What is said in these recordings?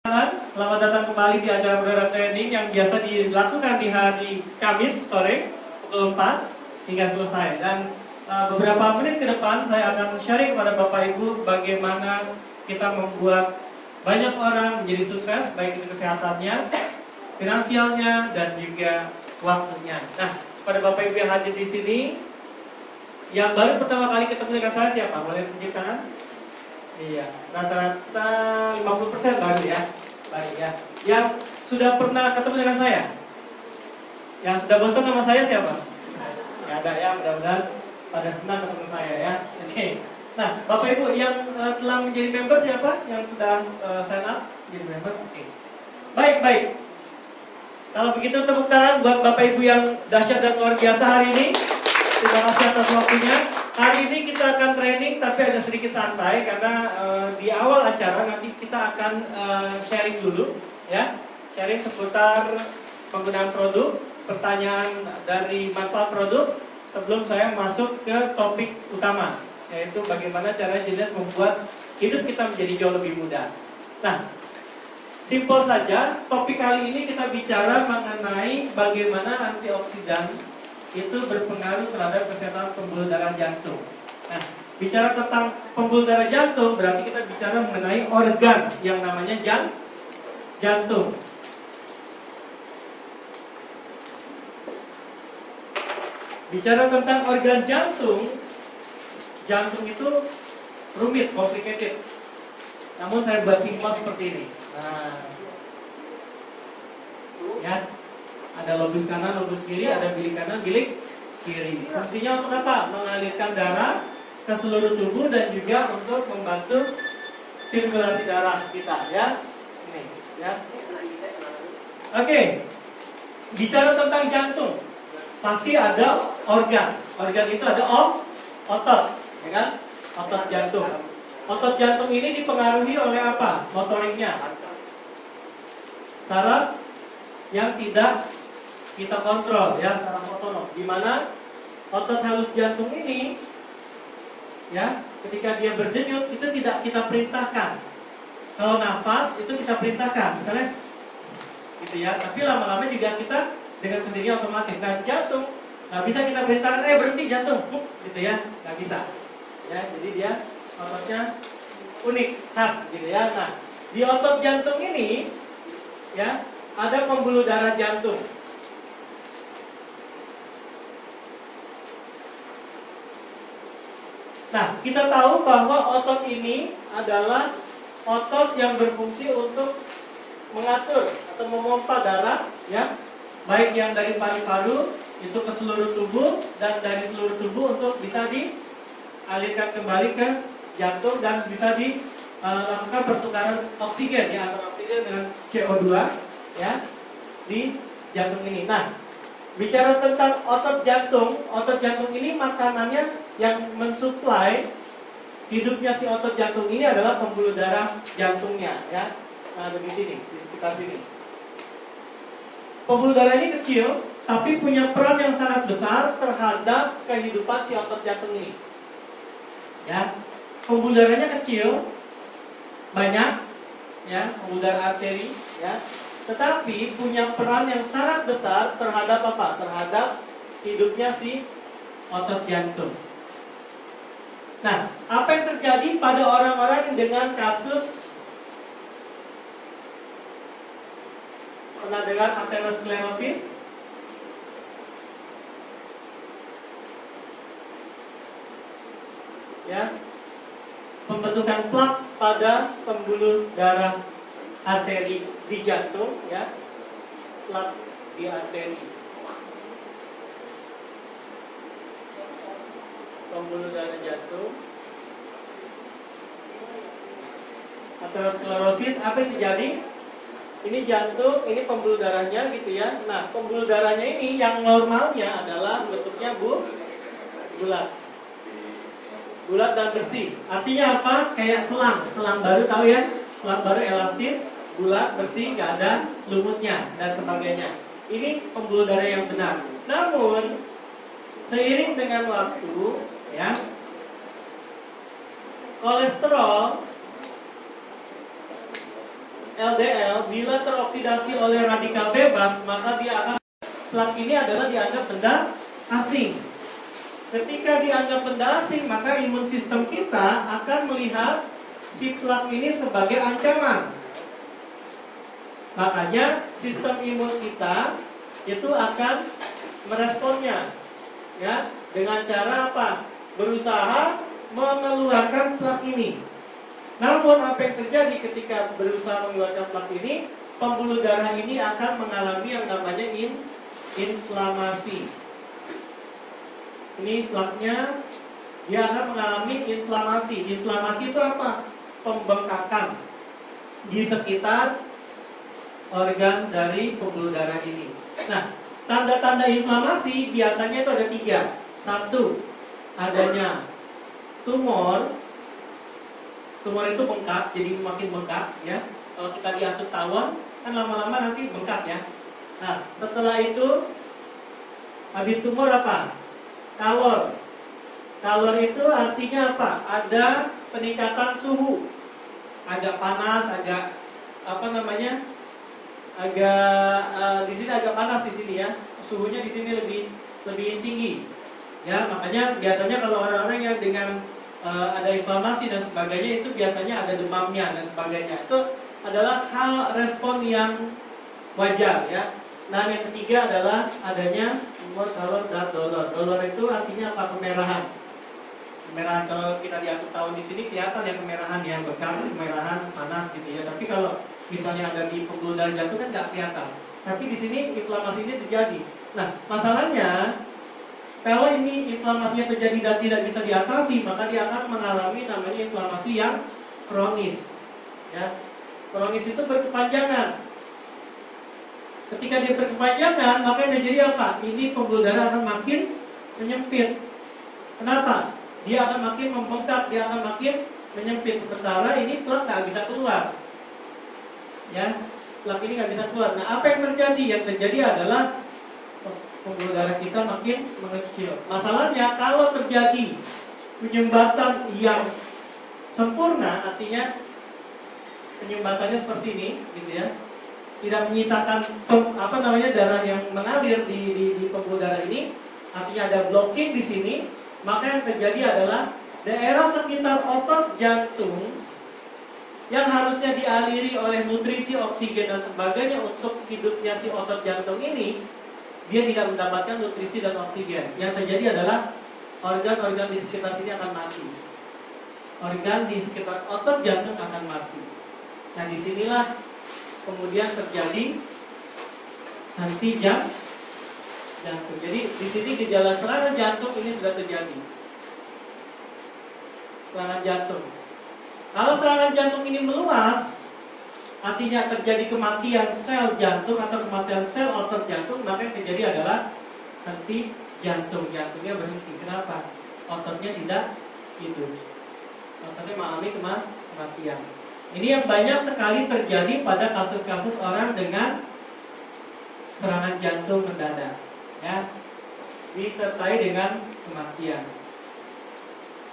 Selamat datang kembali di acara Modern Training yang biasa dilakukan di hari Kamis sore pukul 4 hingga selesai. Dan beberapa menit ke depan saya akan sharing kepada Bapak Ibu bagaimana kita membuat banyak orang menjadi sukses, baik itu kesehatannya, finansialnya, dan juga waktunya. Nah, pada Bapak Ibu yang hadir di sini, yang baru pertama kali ketemu dengan saya siapa? Boleh tunjuk tangan? Iya, rata-rata 50% baru ya. Baru ya. Yang sudah pernah ketemu dengan saya? Yang sudah bosan sama saya siapa? Ya ada ya, mudah-mudahan pada senang ketemu saya ya. Oke. Nah, Bapak Ibu yang telah menjadi member siapa? Yang sudah sign up jadi member? Oke. Baik, baik. Kalau begitu tepuk tangan buat Bapak Ibu yang dahsyat dan luar biasa hari ini. Terima kasih atas waktunya. Hari ini kita akan training tapi agak sedikit santai karena di awal acara nanti kita akan sharing dulu ya. Sharing seputar penggunaan produk, pertanyaan dari manfaat produk sebelum saya masuk ke topik utama, yaitu bagaimana cara jelas membuat hidup kita menjadi jauh lebih mudah. Nah, simpel saja, topik kali ini kita bicara mengenai bagaimana antioksidan itu berpengaruh terhadap kesehatan pembuluh darah jantung. Nah, bicara tentang pembuluh darah jantung berarti kita bicara mengenai organ yang namanya jantung. Bicara tentang organ jantung itu rumit, complicated. Namun saya buat simpel seperti ini. Nah, ya, ada lobus kanan, lobus kiri, ada bilik kanan, bilik kiri. Fungsinya untuk apa? Mengalirkan darah ke seluruh tubuh dan juga untuk membantu sirkulasi darah kita, ya. Ini, ya. Oke. Bicara tentang jantung, pasti ada organ. Organ itu ada otot, ya kan? Otot jantung. Otot jantung ini dipengaruhi oleh apa? Motoriknya. Saraf yang tidak kita kontrol, ya, saraf otonom. Di mana otot halus jantung ini, ya, ketika dia berdenyut itu tidak kita perintahkan. Kalau nafas itu kita perintahkan, misalnya, gitu ya. Tapi lama-lama juga kita dengan sendirinya otomatis. Dan jantung nggak bisa kita perintahkan, berhenti jantung, gitu ya, nggak bisa. Ya, jadi dia ototnya unik, khas, gitu ya. Nah, di otot jantung ini, ya, ada pembuluh darah jantung. Nah, kita tahu bahwa otot ini adalah otot yang berfungsi untuk mengatur atau memompa darah, ya, baik yang dari paru-paru itu ke seluruh tubuh dan dari seluruh tubuh untuk bisa dialirkan kembali ke jantung dan bisa dilakukan pertukaran oksigen, ya, antara oksigen dengan CO2, ya, di jantung ini. Nah, bicara tentang otot jantung ini makanannya yang mensuplai hidupnya si otot jantung ini adalah pembuluh darah jantungnya, ya. Nah, ada di sini, di sekitar sini. Pembuluh darah ini kecil, tapi punya peran yang sangat besar terhadap kehidupan si otot jantung ini. Ya, pembuluh darahnya kecil, banyak, ya, pembuluh darah arteri, ya. Tetapi punya peran yang sangat besar terhadap apa? Terhadap hidupnya si otot jantung. Nah, apa yang terjadi pada orang-orang dengan kasus, pernah dengar aterosklerosis? Ya, pembentukan plak pada pembuluh darah arteri di jantung, ya, plak di arteri. Pembuluh darah jantung. Aterosklerosis, apa yang terjadi? Ini jantung, ini pembuluh darahnya, gitu ya. Nah, pembuluh darahnya ini yang normalnya adalah bentuknya bulat. Bulat dan bersih. Artinya apa? Kayak selang baru, tahu ya? Selang baru elastis, bulat, bersih, nggak ada lumutnya dan sebagainya. Ini pembuluh darah yang benar. Namun seiring dengan waktu, ya, kolesterol LDL bila teroksidasi oleh radikal bebas, maka plak ini adalah dianggap benda asing. Ketika dianggap benda asing, maka imun sistem kita akan melihat si plak ini sebagai ancaman. Makanya sistem imun kita itu akan meresponnya, ya, dengan cara apa? Berusaha mengeluarkan plak ini. Namun apa yang terjadi ketika berusaha mengeluarkan plak ini? Pembuluh darah ini akan mengalami yang namanya inflamasi. Ini plaknya, dia akan mengalami inflamasi. Inflamasi itu apa? Pembengkakan di sekitar organ dari pembuluh darah ini. Nah, tanda-tanda inflamasi biasanya itu ada 3. 1, adanya tumor. Tumor itu bengkak, jadi makin bengkak, ya. Kalau kita diatur tawon, kan lama-lama nanti bengkak, ya. Nah, setelah itu, habis tumor apa? Kalor. Kalor itu artinya apa? Ada peningkatan suhu, agak panas, agak di sini agak panas di sini, ya. Suhunya di sini lebih tinggi. Ya, makanya biasanya kalau orang-orang yang dengan ada inflamasi dan sebagainya itu biasanya ada demamnya dan sebagainya. Itu adalah hal respon yang wajar, ya. Nah, yang ketiga adalah adanya tumor kalor dan dolor. Dolor itu artinya apa? Kemerahan. Kemerahan, kalau kita diatur tahun di sini kelihatan ya kemerahan yang bekam, kemerahan panas gitu, ya. Tapi kalau misalnya ada di pembuluh darah jantung kan nggak kelihatan. Tapi di sini inflamasi ini terjadi. Nah, masalahnya kalau ini inflamasinya terjadi dan tidak bisa diatasi, maka dia akan mengalami namanya inflamasi yang kronis. Ya, kronis itu berkepanjangan. Ketika dia berkepanjangan, maka yang terjadi apa? Ini pembuluh darah akan makin menyempit. Kenapa? Dia akan makin membengkak, dia akan makin menyempit. Sementara ini plak nggak bisa keluar. Ya, plak ini nggak bisa keluar. Nah, apa yang terjadi? Yang terjadi adalah pembuluh darah kita makin mengecil. Masalahnya kalau terjadi penyumbatan yang sempurna, artinya penyumbatannya seperti ini, gitu, ya. Tidak menyisakan darah yang mengalir di pembuluh darah ini, artinya ada blocking di sini, maka yang terjadi adalah daerah sekitar otot jantung yang harusnya dialiri oleh nutrisi, oksigen dan sebagainya untuk hidupnya si otot jantung ini, dia tidak mendapatkan nutrisi dan oksigen. Yang terjadi adalah organ-organ di sekitar sini akan mati. Organ di sekitar otot jantung akan mati. Nah, disinilah kemudian terjadi henti jantung. Jadi di sini gejala serangan jantung ini sudah terjadi. Serangan jantung. Kalau serangan jantung ini meluas, artinya terjadi kematian sel jantung atau kematian sel otot jantung, maka yang terjadi adalah henti jantung. Jantungnya berhenti. Kenapa? Ototnya tidak hidup. Ototnya mengalami kematian. Ini yang banyak sekali terjadi pada kasus-kasus orang dengan serangan jantung mendadak, ya, disertai dengan kematian.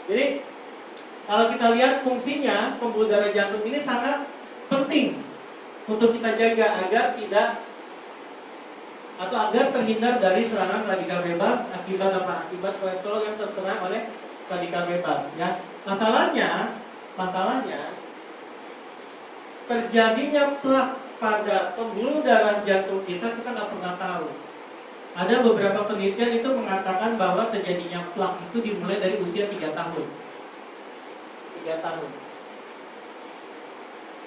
Jadi kalau kita lihat fungsinya, pembuluh darah jantung ini sangat penting untuk kita jaga agar terhindar dari serangan radikal bebas akibat kolesterol yang terserang oleh radikal bebas, ya. Masalahnya terjadinya plak pada pembuluh darah jantung kita nggak pernah tahu. Ada beberapa penelitian itu mengatakan bahwa terjadinya plak itu dimulai dari usia 3 tahun. 3 tahun.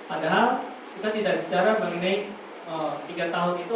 Padahal kita tidak bicara mengenai 3 tahun itu